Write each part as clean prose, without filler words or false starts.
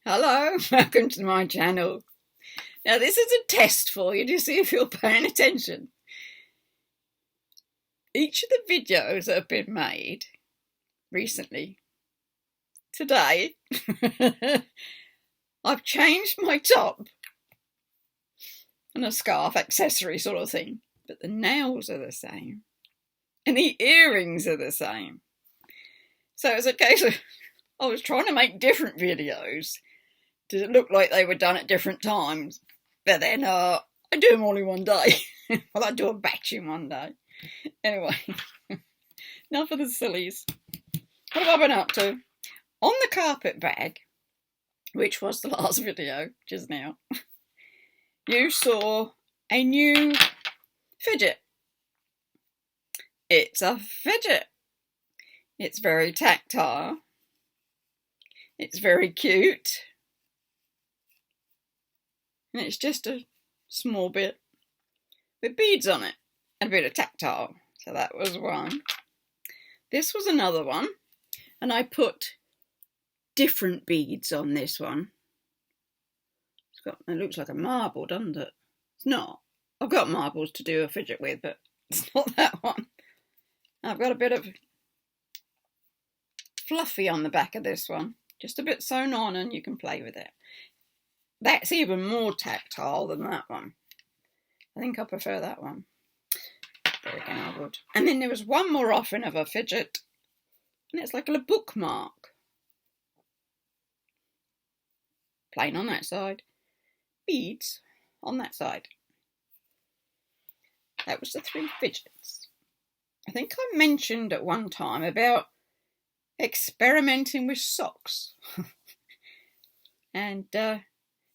Hello, welcome to my channel. Now this is a test for you to see if you're paying attention. Each of the videos that have been made recently, today, I've changed my top and a scarf accessory sort of thing, but the nails are the same and the earrings are the same. So it's a case of I was trying to make different videos to look like they were done at different times, but then I do them all in one day. Well, I do a batch in one day. Anyway, enough of the sillies. What have I been up to? On the carpet bag, which was the last video just now, you saw a new fidget. It's a fidget. It's very tactile. It's very cute. And it's just a small bit with beads on it and a bit of tactile. So that was one. This was another one. And I put different beads on this one. It looks like a marble, doesn't it? It's not. I've got marbles to do a fidget with, but it's not that one. I've got a bit of fluffy on the back of this one. Just a bit sewn on and you can play with it. That's even more tactile than that one. I think I prefer that one. But again, I would. And then there was one more offering of a fidget. And it's like a bookmark. Plain on that side. Beads on that side. That was the 3 fidgets. I think I mentioned at one time about experimenting with socks. And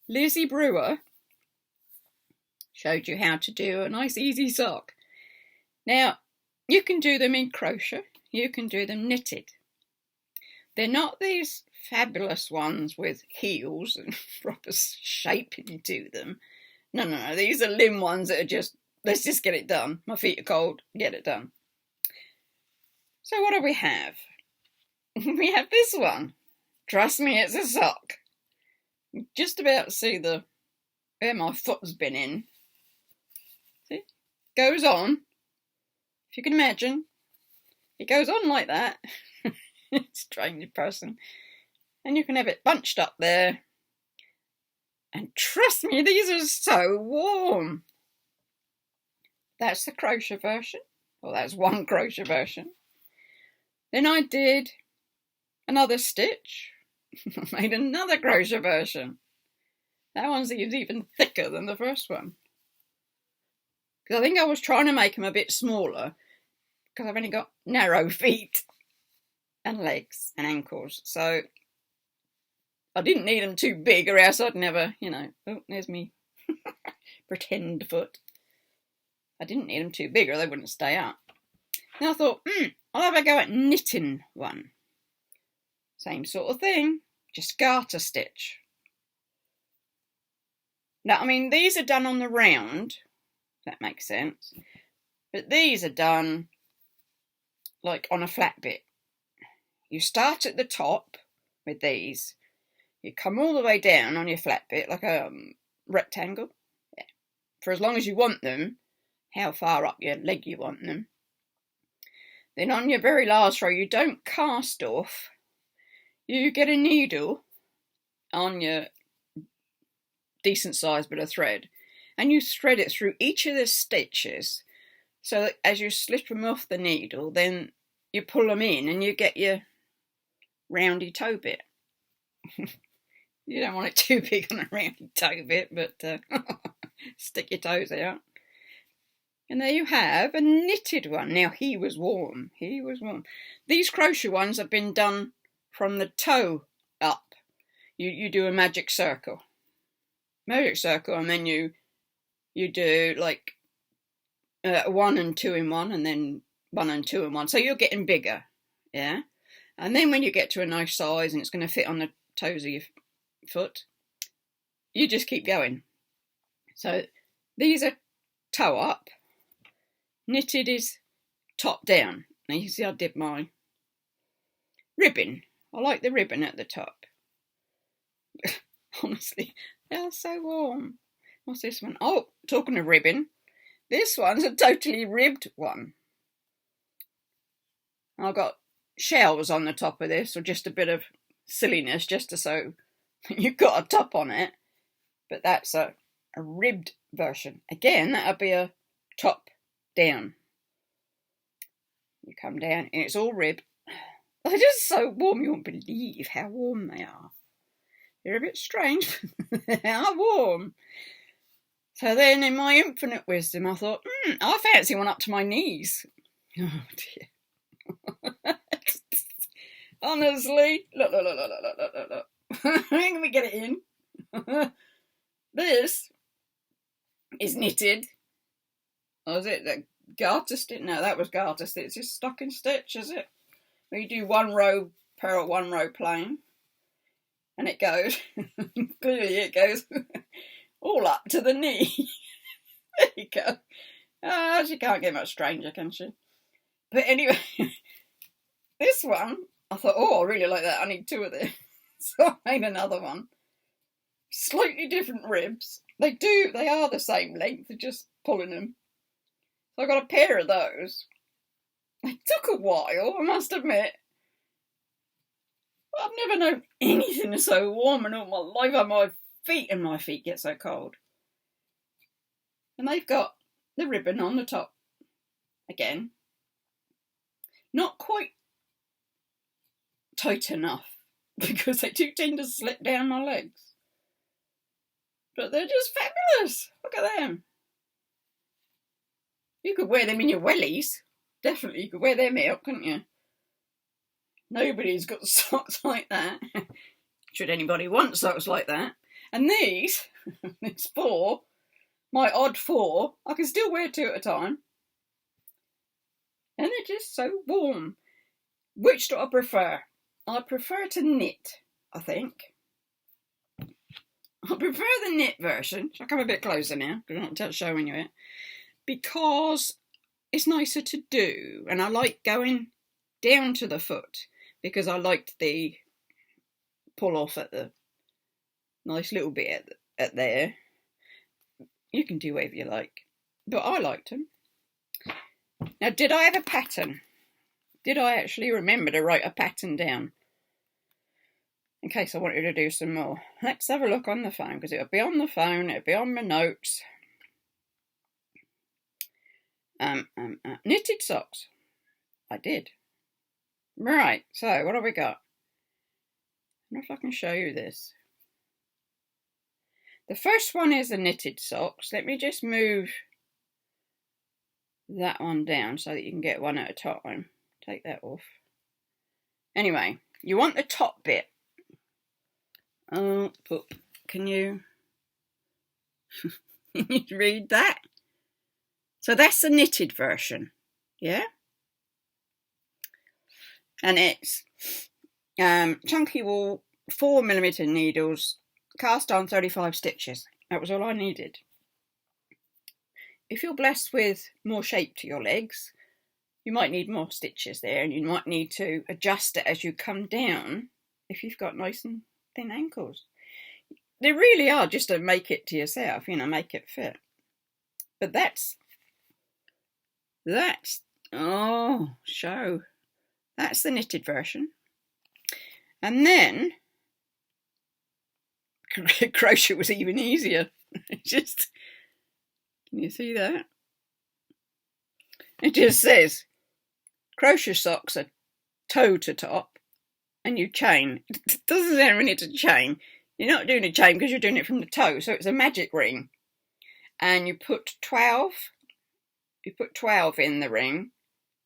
Lizzie Brewer showed you how to do a nice easy sock. Now, you can do them in crochet, you can do them knitted. They're not these fabulous ones with heels and proper shaping to them. No, these are limb ones that are just, let's just get it done. My feet are cold, get it done. So what do we have? We have this one. Trust me, it's a sock. Just about to see where my foot's been in. See? Goes on. If you can imagine. It goes on like that. Strange person. And you can have it bunched up there. And trust me, these are so warm. That's the crochet version. Well, that's one crochet version. Then I did another stitch. I made another crochet version. That one's even thicker than the first one. Because I think I was trying to make them a bit smaller. Because I've only got narrow feet and legs and ankles. So I didn't need them too big or else I'd never, oh, there's me pretend foot. I didn't need them too big or they wouldn't stay up. Then I thought, I'll have a go at knitting one. Same sort of thing, just garter stitch. Now, I mean, these are done on the round, if that makes sense. But these are done like on a flat bit. You start at the top with these. You come all the way down on your flat bit, like a rectangle. Yeah. For as long as you want them, how far up your leg you want them. Then on your very last row, you don't cast off. You get a needle on your decent size bit of thread and you thread it through each of the stitches so that as you slip them off the needle, then you pull them in and you get your roundy toe bit. You don't want it too big on a roundy toe bit, but stick your toes out. And there you have a knitted one. Now, he was warm. These crochet ones have been done from the toe up. You do a magic circle. And then you do like 1 and 2 in 1 and then 1 and 2 in 1. So you're getting bigger, yeah? And then when you get to a nice size and it's going to fit on the toes of your foot, you just keep going. So these are toe up. Knitted is top down. Now you see I did my ribbon. I like the ribbon at the top. Honestly, they are so warm. What's this one? Oh, talking of ribbing, this one's a totally ribbed one. I've got shells on the top of this, or just a bit of silliness, just to so you've got a top on it. But that's a ribbed version. Again, that'll be a top down. You come down and it's all ribbed. They're just so warm, you won't believe how warm they are. They're a bit strange, but they are warm. So then, in my infinite wisdom, I thought, I fancy one up to my knees. Oh dear. Honestly, look. How can we get it in? This is knitted. Or is it the garter stitch? No, that was garter stitch. It's just stocking stitch, is it? Where you do one row purl, one row plain. And it goes, clearly it goes all up to the knee. There you go. She can't get much stranger, can she? But anyway, this one, I thought, I really like that. I need 2 of them. So I made another one. Slightly different ribs. They are the same length, they're just pulling them. So I got a pair of those. It took a while, I must admit. I've never known anything so warm in all my life. My feet get so cold. And they've got the ribbon on the top. Again. Not quite tight enough, because they do tend to slip down my legs. But they're just fabulous. Look at them. You could wear them in your wellies. Definitely you could wear them out, couldn't you? Nobody's got socks like that. Should anybody want socks like that? And these 4, my odd 4, I can still wear 2 at a time. And they're just so warm. Which do I prefer? I prefer to knit, I think. I prefer the knit version. Shall I come a bit closer now? Because I'm not showing you it. Because it's nicer to do. And I like going down to the foot. Because I liked the pull off at the nice little bit at there. You can do whatever you like. But I liked them. Now, did I have a pattern? Did I actually remember to write a pattern down? In case I wanted to do some more. Let's have a look on the phone, because it'll be on the phone, it'll be on my notes. Knitted socks. I did. Right, so what have we got? I wonder if I can show you this. The first one is the knitted socks. Let me just move that one down so that you can get one at a time. Take that off. Anyway, you want the top bit. Can you read that? So that's the knitted version, yeah? And it's chunky wool, 4mm needles, cast on 35 stitches. That was all I needed. If you're blessed with more shape to your legs, you might need more stitches there, and you might need to adjust it as you come down if you've got nice and thin ankles. They really are just to make it to yourself, make it fit. But that's That's the knitted version. And then crochet was even easier. Just, can you see that? It just says crochet socks are toe to top, and you chain. It doesn't say we need to chain. You're not doing a chain because you're doing it from the toe, so it's a magic ring. And you put 12 in the ring,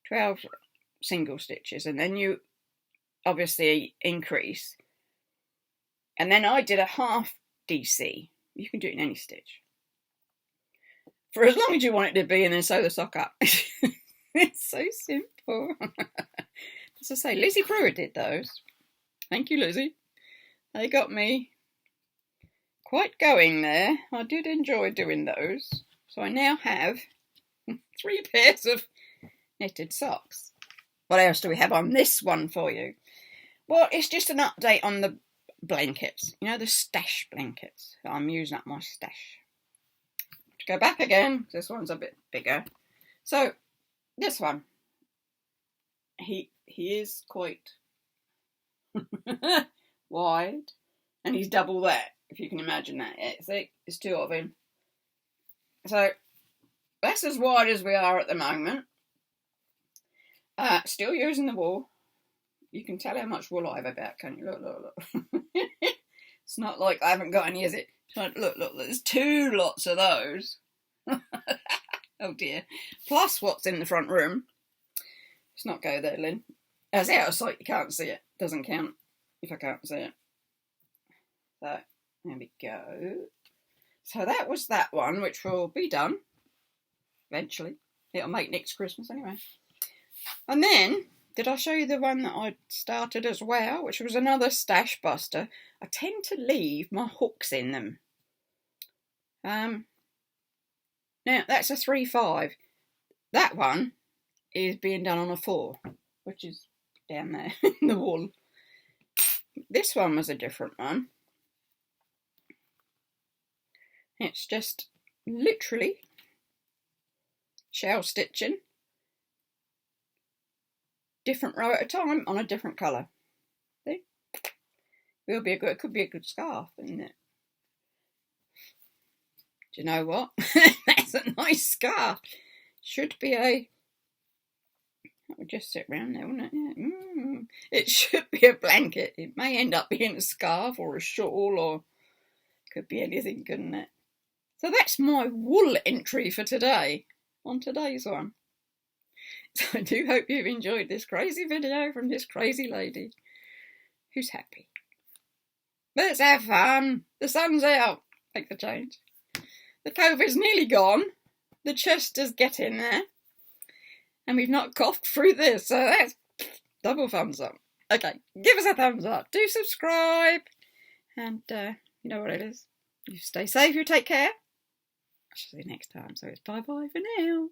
12 single stitches, and then you obviously increase. And then I did a half DC. You can do it in any stitch. For as long as you want it to be, and then sew the sock up. It's so simple. As I say, Lizzie Pruitt did those. Thank you, Lizzie. They got me quite going there. I did enjoy doing those. So I now have 3 pairs of knitted socks. What else do we have on this one for you? Well, it's just an update on the blankets. You know, the stash blankets. I'm using up my stash. To go back again, this one's a bit bigger. So, this one. He is quite wide. And he's double that, if you can imagine that. See, there's two of him. So, that's as wide as we are at the moment. Still using the wool. You can tell how much wool I have about, can't you? Look. It's not like I haven't got any, is it? Look, there's two lots of those. Oh dear. Plus what's in the front room. Let's not go there, Lynn. As out of sight, you can't see it. Doesn't count if I can't see it. So, there we go. So that was that one, which will be done eventually. It'll make next Christmas anyway. And then, did I show you the one that I started as well, which was another stash buster? I tend to leave my hooks in them. Now, that's a 3/5. That one is being done on a 4, which is down there in the wall. This one was a different one. It's just literally shell stitching, different row at a time on a different colour. See? It could be a good scarf, isn't it? Do you know what? That's a nice scarf. Should be that would just sit round there, wouldn't it? It should be a blanket. It may end up being a scarf or a shawl, or could be anything, couldn't it? So that's my wool entry for today, on today's one. So I do hope you've enjoyed this crazy video from this crazy lady who's happy. Let's have fun. The sun's out. Make the change. The COVID's nearly gone. The chest is getting there. And we've not coughed through this, so that's double thumbs up. Okay, give us a thumbs up. Do subscribe. And you know what it is. You stay safe, you take care. I'll see you next time. So it's bye-bye for now.